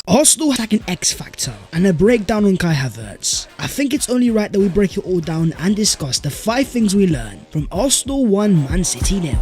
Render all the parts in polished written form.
Arsenal had an X factor and a breakdown on Kai Havertz. I think it's only right that we break it all down and discuss the 5 things we learned from Arsenal 1 Man City 0.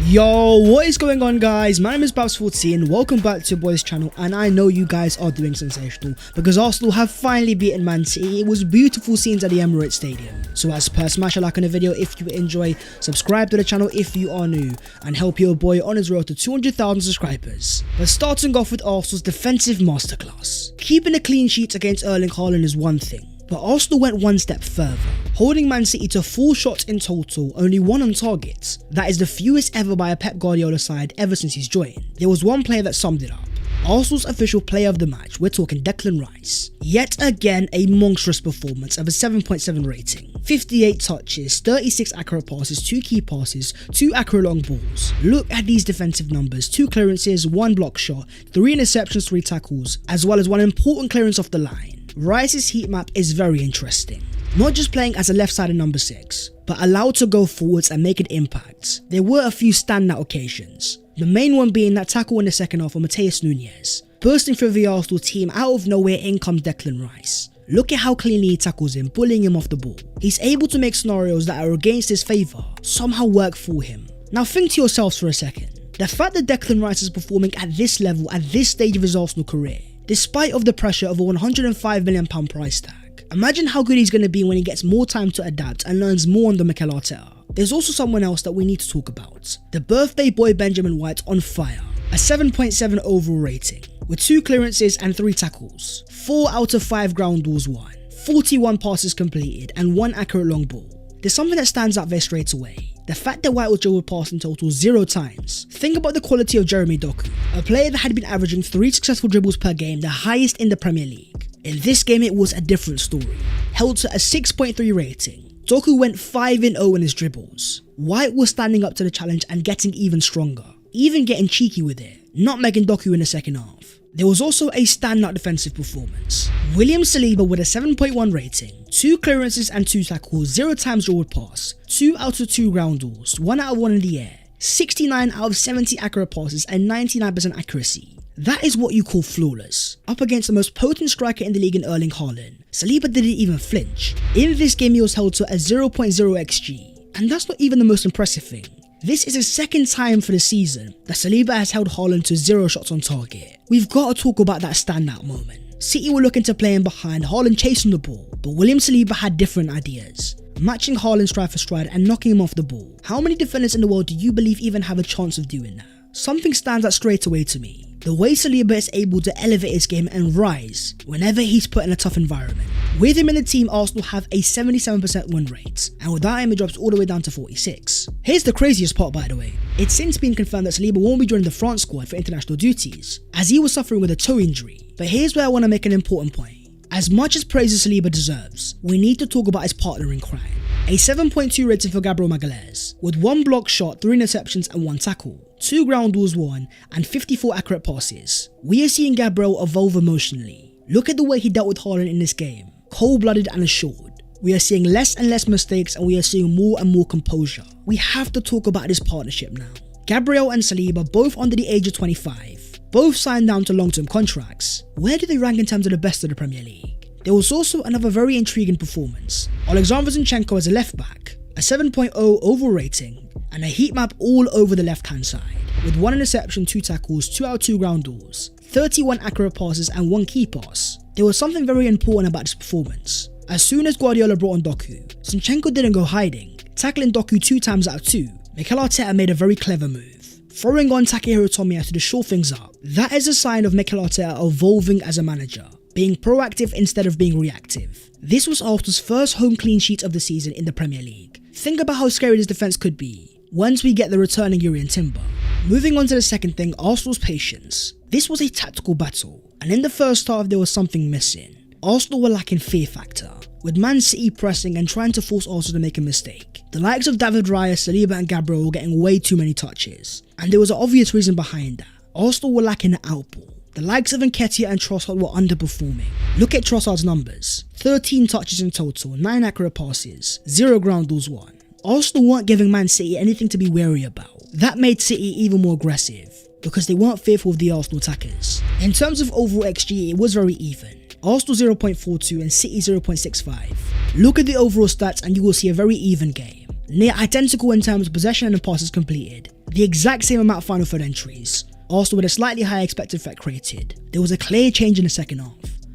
Yo, what is going on, guys? My name is Babs14. Welcome back to your boys channel, and I know you guys are doing sensational because Arsenal have finally beaten Man City. It was beautiful scenes at the Emirates Stadium. So as per, smash a like on the video if you enjoy, subscribe to the channel if you are new, and help your boy on his road to 200,000 subscribers. But starting off with Arsenal's defensive masterclass. Keeping a clean sheet against Erling Haaland is one thing, but Arsenal went one step further, holding Man City to 4 shots in total, only 1 on target. That is the fewest ever by a Pep Guardiola side ever since he's joined. There was one player that summed it up. Arsenal's official player of the match, we're talking Declan Rice. Yet again, a monstrous performance of a 7.7 rating. 58 touches, 36 accurate passes, 2 key passes, 2 accurate long balls. Look at these defensive numbers: 2 clearances, 1 block shot, 3 interceptions, 3 tackles, as well as 1 important clearance off the line. Rice's heat map is very interesting. Not just playing as a left-sided number 6, but allowed to go forwards and make an impact. There were a few standout occasions, the main one being that tackle in the second half of Matheus Nunes. Bursting through the Arsenal team, out of nowhere in comes Declan Rice. Look at how cleanly he tackles him, bullying him off the ball. He's able to make scenarios that are against his favour somehow work for him. Now think to yourselves for a second. The fact that Declan Rice is performing at this level at this stage of his Arsenal career, despite of the pressure of a £105 million price tag. Imagine how good he's going to be when he gets more time to adapt and learns more under Mikel Arteta. There's also someone else that we need to talk about. The birthday boy Benjamin White on fire. A 7.7 overall rating, with 2 clearances and 3 tackles. 4 out of 5 ground balls won. 41 passes completed and 1 accurate long ball. There's something that stands out there straight away. The fact that White was dribbled past in total 0 times. Think about the quality of Jeremy Doku, a player that had been averaging 3 successful dribbles per game, the highest in the Premier League. In this game it was a different story. Held to a 6.3 rating. Doku went 5-0 in his dribbles. White was standing up to the challenge and getting even stronger, even getting cheeky with it, not making Doku in the second half. There was also a standout defensive performance. William Saliba with a 7.1 rating, 2 clearances and 2 tackles, 0 times dribbled pass, 2 out of 2 ground balls, 1 out of 1 in the air, 69 out of 70 accurate passes and 99% accuracy. That is what you call flawless. Up against the most potent striker in the league in Erling Haaland, Saliba didn't even flinch. In this game he was held to a 0.0 XG, and that's not even the most impressive thing. This is the second time for the season that Saliba has held Haaland to 0 shots on target. We've got to talk about that standout moment. City were looking to play him behind, Haaland chasing the ball, but William Saliba had different ideas, matching Haaland stride for stride and knocking him off the ball. How many defenders in the world do you believe even have a chance of doing that? Something stands out straight away to me. The way Saliba is able to elevate his game and rise whenever he's put in a tough environment. With him in the team, Arsenal have a 77% win rate, and without him it drops all the way down to 46. Here's the craziest part, by the way. It's since been confirmed that Saliba won't be joining the France squad for international duties, as he was suffering with a toe injury. But here's where I want to make an important point. As much as praise Saliba deserves, we need to talk about his partner in crime. A 7.2 rating for Gabriel Martinelli, with 1 block shot, 3 interceptions and 1 tackle, 2 ground balls won, and 54 accurate passes. We are seeing Gabriel evolve emotionally. Look at the way he dealt with Haaland in this game, cold-blooded and assured. We are seeing less and less mistakes, and we are seeing more and more composure. We have to talk about this partnership now. Gabriel and Saliba, both under the age of 25, both signed down to long-term contracts. Where do they rank in terms of the best of the Premier League? There was also another very intriguing performance. Alexander Zinchenko as a left back, a 7.0 overall rating, and a heat map all over the left hand side, with 1 interception, 2 tackles, 2 out of 2 ground balls, 31 accurate passes and 1 key pass. There was something very important about this performance. As soon as Guardiola brought on Doku, Zinchenko didn't go hiding, tackling Doku 2 times out of 2. Mikel Arteta made a very clever move, throwing on Takehiro Tomiyasu to shore things up. That is a sign of Mikel Arteta evolving as a manager, being proactive instead of being reactive. This was Arsenal's first home clean sheet of the season in the Premier League. Think about how scary this defence could be once we get the returning Yuri and Timber. Moving on to the second thing, Arsenal's patience. This was a tactical battle, and in the first half there was something missing. Arsenal were lacking fear factor, with Man City pressing and trying to force Arsenal to make a mistake. The likes of David Raya, Saliba and Gabriel were getting way too many touches, and there was an obvious reason behind that. Arsenal were lacking the outball. The likes of Nketiah and Trossard were underperforming. Look at Trossard's numbers: 13 touches in total, 9 accurate passes, 0 ground balls won. Arsenal weren't giving Man City anything to be wary about. That made City even more aggressive, because they weren't fearful of the Arsenal attackers. In terms of overall XG, it was very even. Arsenal 0.42 and City 0.65. Look at the overall stats and you will see a very even game. Near identical in terms of possession and passes completed. The exact same amount of final third entries. Arsenal with a slightly higher expected threat created. There was a clear change in the second half.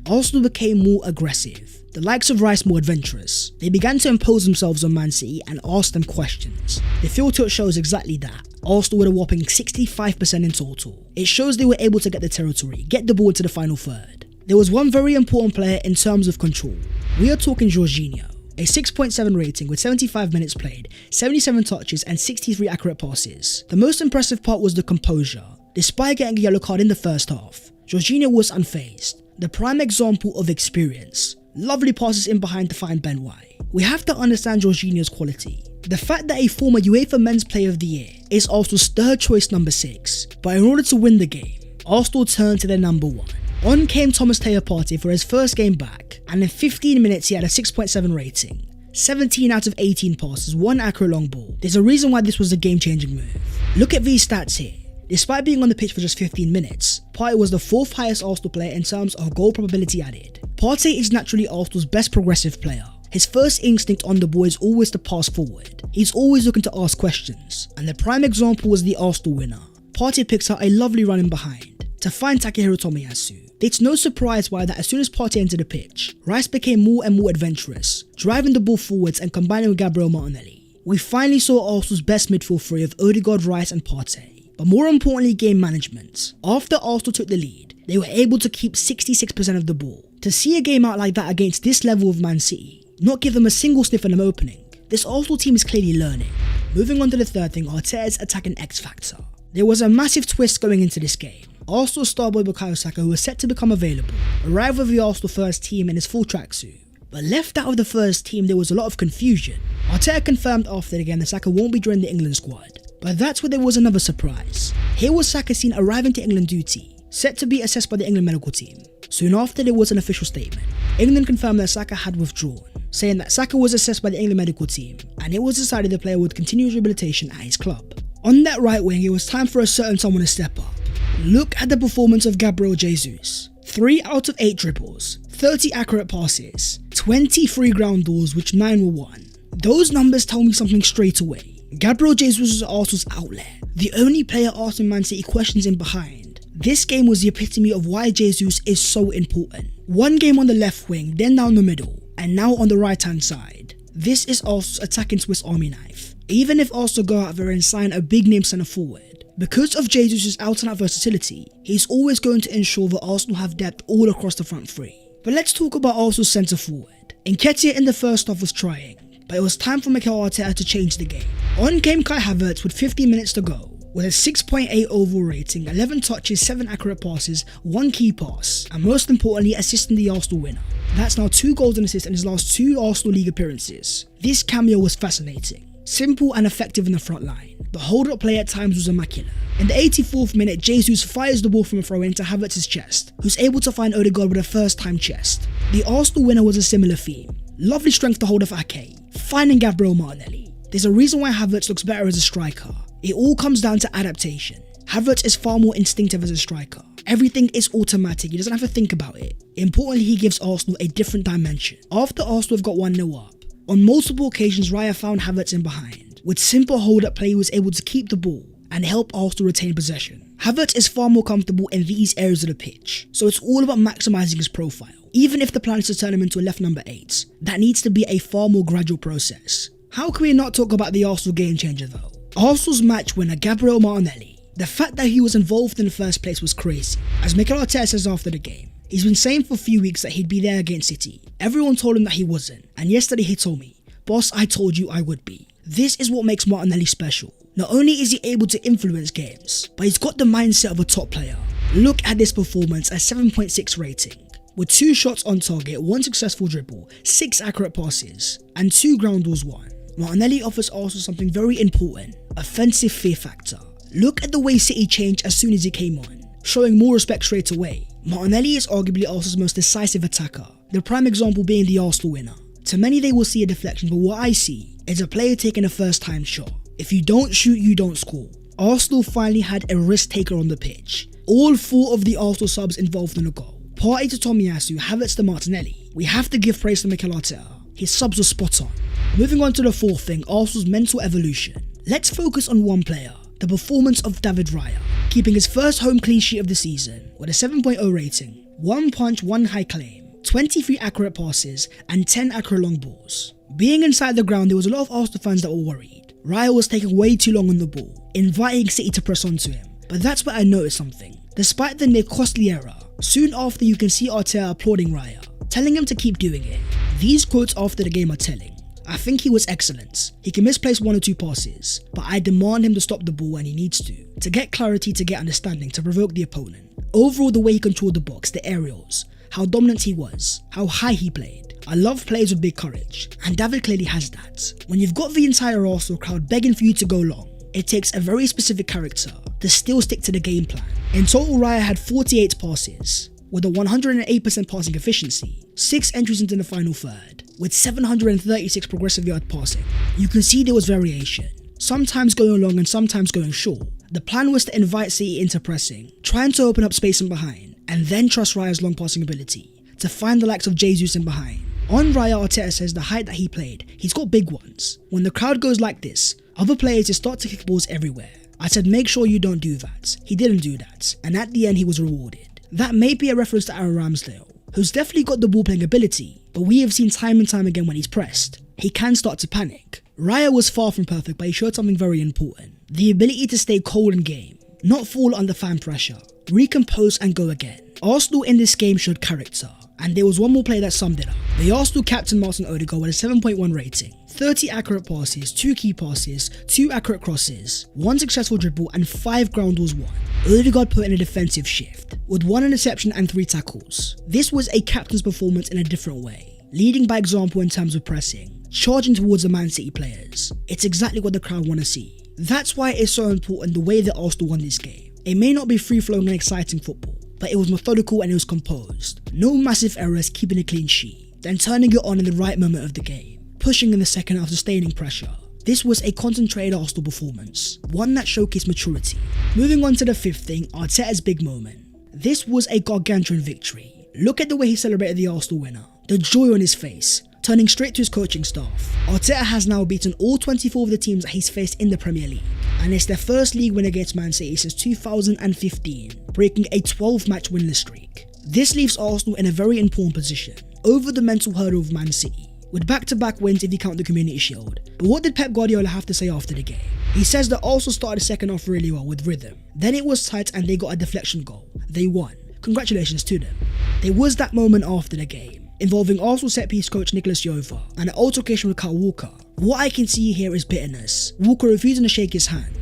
Arsenal became more aggressive. The likes of Rice more adventurous. They began to impose themselves on Man City and ask them questions. The field tilt shows exactly that. Arsenal with a whopping 65% in total. It shows they were able to get the territory, get the ball to the final third. There was one very important player in terms of control. We are talking Jorginho. A 6.7 rating with 75 minutes played, 77 touches and 63 accurate passes. The most impressive part was the composure. Despite getting a yellow card in the first half, Jorginho was unfazed. The prime example of experience. Lovely passes in behind to find Ben White. We have to understand Jorginho's quality. The fact that a former UEFA Men's Player of the Year is Arsenal's third choice number 6, but in order to win the game, Arsenal turned to their number 1. On came Thomas Partey for his first game back, and in 15 minutes he had a 6.7 rating. 17 out of 18 passes, 1 accurate long ball. There's a reason why this was a game-changing move. Look at these stats here. Despite being on the pitch for just 15 minutes, Partey was the 4th highest Arsenal player in terms of goal probability added. Partey is naturally Arsenal's best progressive player. His first instinct on the ball is always to pass forward. He's always looking to ask questions, and the prime example was the Arsenal winner. Partey picks out a lovely run in behind to find Takehiro Tomiyasu. It's no surprise why that as soon as Partey entered the pitch, Rice became more and more adventurous, driving the ball forwards and combining with Gabriel Martinelli. We finally saw Arsenal's best midfield three of Odegaard, Rice and Partey. But more importantly, game management. After Arsenal took the lead, they were able to keep 66% of the ball. To see a game out like that against this level of Man City, not give them a single sniff in them opening, this Arsenal team is clearly learning. Moving on to the third thing, Arteta's attacking X factor. There was a massive twist going into this game. Arsenal star boy Bukayo Saka, who was set to become available, arrived with the Arsenal first team in his full tracksuit. But left out of the first team, there was a lot of confusion. Arteta confirmed after the game that Saka won't be joining the England squad. But that's where there was another surprise. Here was Saka seen arriving to England duty, set to be assessed by the England medical team. Soon after, there was an official statement. England confirmed that Saka had withdrawn, saying that Saka was assessed by the England medical team, and it was decided the player would continue his rehabilitation at his club. On that right wing, it was time for a certain someone to step up. Look at the performance of Gabriel Jesus. 3 out of 8 dribbles, 30 accurate passes, 23 ground balls, which 9 were won. Those numbers tell me something straight away. Gabriel Jesus was Arsenal's outlet, the only player asking Man City questions in behind. This game was the epitome of why Jesus is so important. One game on the left wing, then down the middle, and now on the right hand side. This is Arsenal's attacking Swiss Army knife. Even if Arsenal go out there and sign a big name centre forward, because of Jesus' out and out versatility, he's always going to ensure that Arsenal have depth all across the front three. But let's talk about Arsenal's centre forward. Nketiah in the first half was trying, but it was time for Mikel Arteta to change the game. On came Kai Havertz with 15 minutes to go, with a 6.8 overall rating, 11 touches, 7 accurate passes, 1 key pass, and most importantly assisting the Arsenal winner. That's now 2 goals and assists in his last 2 Arsenal League appearances. This cameo was fascinating, simple and effective in the front line. The hold-up play at times was immaculate. In the 84th minute, Jesus fires the ball from a throw into Havertz's chest, who's able to find Odegaard with a first-time chest. The Arsenal winner was a similar theme. Lovely strength to hold off Ake, finding Gabriel Martinelli. There's a reason why Havertz looks better as a striker. It all comes down to adaptation. Havertz is far more instinctive as a striker. Everything is automatic, he doesn't have to think about it. Importantly, he gives Arsenal a different dimension. After Arsenal have got 1-0 up, on multiple occasions Raya found Havertz in behind. With simple hold-up play, he was able to keep the ball and help Arsenal retain possession. Havertz is far more comfortable in these areas of the pitch, so it's all about maximising his profile. Even if the plan is to turn him into a left number 8, that needs to be a far more gradual process. How can we not talk about the Arsenal game changer though? Arsenal's match winner Gabriel Martinelli. The fact that he was involved in the first place was crazy. As Mikel Arteta says after the game, he's been saying for a few weeks that he'd be there against City. Everyone told him that he wasn't, and yesterday he told me, "Boss, I told you I would be." This is what makes Martinelli special. Not only is he able to influence games, but he's got the mindset of a top player. Look at this performance at 7.6 rating. With 2 shots on target, 1 successful dribble, 6 accurate passes, and 2 ground balls won. Martinelli offers Arsenal something very important, offensive fear factor. Look at the way City changed as soon as he came on, showing more respect straight away. Martinelli is arguably Arsenal's most decisive attacker, the prime example being the Arsenal winner. To many they will see a deflection, but what I see is a player taking a first time shot. If you don't shoot, you don't score. Arsenal finally had a risk taker on the pitch. All 4 of the Arsenal subs involved in the goal. Partey to Tomiyasu, Havertz to Martinelli. We have to give praise to Mikel Arteta. His subs were spot on. Moving on to the 4th thing, Arsenal's mental evolution. Let's focus on one player, the performance of David Raya, keeping his first home clean sheet of the season with a 7.0 rating, 1 punch, 1 high claim, 23 accurate passes and 10 accurate long balls. Being inside the ground, there was a lot of Arsenal fans that were worried. Raya was taking way too long on the ball, inviting City to press onto him. But that's where I noticed something. Despite the near costly error, soon after you can see Arteta applauding Raya, telling him to keep doing it. These quotes after the game are telling. I think he was excellent. He can misplace 1 or 2 passes, but I demand him to stop the ball when he needs to get clarity, to get understanding, to provoke the opponent. Overall, the way he controlled the box, the aerials, how dominant he was, how high he played. I love players with big courage, and David clearly has that. When you've got the entire Arsenal crowd begging for you to go long, it takes a very specific character to still stick to the game plan. In total, Raya had 48 passes, with a 108% passing efficiency, 6 entries into the final third, with 736 progressive yard passing. You can see there was variation, sometimes going long and sometimes going short. The plan was to invite City into pressing, trying to open up space in behind, and then trust Raya's long passing ability to find the likes of Jesus in behind. On Raya, Arteta says the height that he played, he's got big ones. When the crowd goes like this, other players just start to kick balls everywhere. I said make sure you don't do that. He didn't do that, and at the end he was rewarded. That may be a reference to Aaron Ramsdale, who's definitely got the ball playing ability, but we have seen time and time again when he's pressed, he can start to panic. Raya was far from perfect, but he showed something very important. The ability to stay cold in game, not fall under fan pressure, recompose and go again. Arsenal in this game showed character, and there was one more play that summed it up. The Arsenal captain Martin Odegaard with a 7.1 rating, 30 accurate passes, 2 key passes, 2 accurate crosses, 1 successful dribble and 5 ground balls won. Odegaard put in a defensive shift, with 1 interception and 3 tackles. This was a captain's performance in a different way, leading by example in terms of pressing, charging towards the Man City players. It's exactly what the crowd want to see. That's why it's so important the way that Arsenal won this game. It may not be free-flowing and exciting football, but it was methodical and it was composed. No massive errors, keeping a clean sheet, then turning it on in the right moment of the game, pushing in the second half, sustaining pressure. This was a concentrated Arsenal performance, one that showcased maturity. Moving on to the 5th thing, Arteta's big moment. This was a gargantuan victory. Look at the way he celebrated the Arsenal winner, the joy on his face, turning straight to his coaching staff. Arteta has now beaten all 24 of the teams that he's faced in the Premier League, and it's their first league win against Man City since 2015, breaking a 12-match winless streak. This leaves Arsenal in a very important position, over the mental hurdle of Man City, with back-to-back wins if you count the Community Shield. But what did Pep Guardiola have to say after the game? He says that Arsenal started the second half really well with rhythm. Then it was tight and they got a deflection goal. They won. Congratulations to them. There was that moment after the game, involving Arsenal set-piece coach Nicolas Jova and an altercation with Kyle Walker. What I can see here is bitterness. Walker refusing to shake his hand.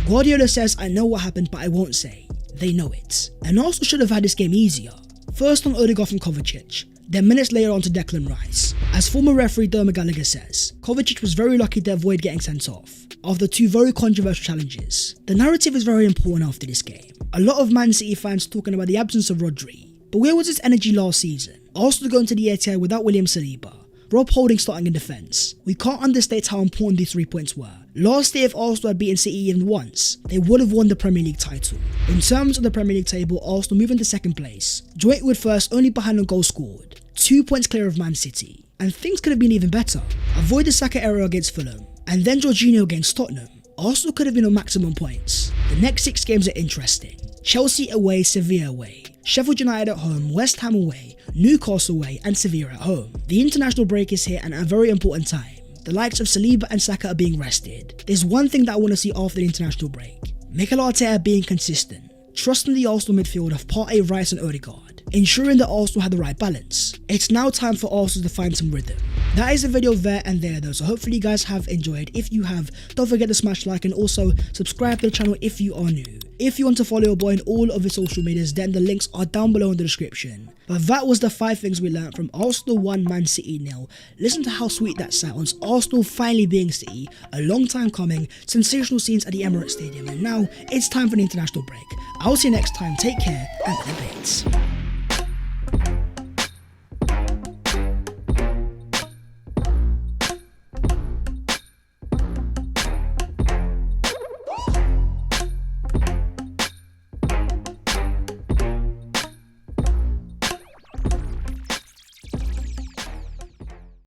Guardiola says, I know what happened but I won't say. They know it. And Arsenal should have had this game easier. First on Odegaard from Kovacic, then minutes later on to Declan Rice. As former referee Dermot Gallagher says, Kovacic was very lucky to avoid getting sent off after 2 very controversial challenges. The narrative is very important after this game. A lot of Man City fans talking about the absence of Rodri, but where was his energy last season? Arsenal going to the Etihad without William Saliba, Rob Holding starting in defence. We can't understate how important these 3 points were. Last year, if Arsenal had beaten City even once, they would have won the Premier League title. In terms of the Premier League table, Arsenal moving to 2nd place, joint with first only behind on goals scored, 2 points clear of Man City, and things could have been even better. Avoid the Saka error against Fulham, and then Jorginho against Tottenham. Arsenal could have been on maximum points. The next 6 games are interesting. Chelsea away, Sevilla away, Sheffield United at home, West Ham away, Newcastle away and Sevilla at home. The international break is here and at a very important time. The likes of Saliba and Saka are being rested. There's one thing that I want to see after the international break. Mikel Arteta being consistent, trusting the Arsenal midfield of Partey, Rice and Odegaard, ensuring that Arsenal had the right balance. It's now time for Arsenal to find some rhythm. That is the video there and there though, so hopefully you guys have enjoyed. If you have, don't forget to smash like and also subscribe to the channel if you are new. If you want to follow your boy on all of his social medias, then the links are down below in the description. But that was the 5 things we learned from Arsenal 1, Man City 0. Listen to how sweet that sounds. Arsenal finally being City, a long time coming, sensational scenes at the Emirates Stadium, and now it's time for the international break. I'll see you next time, take care and in a bit.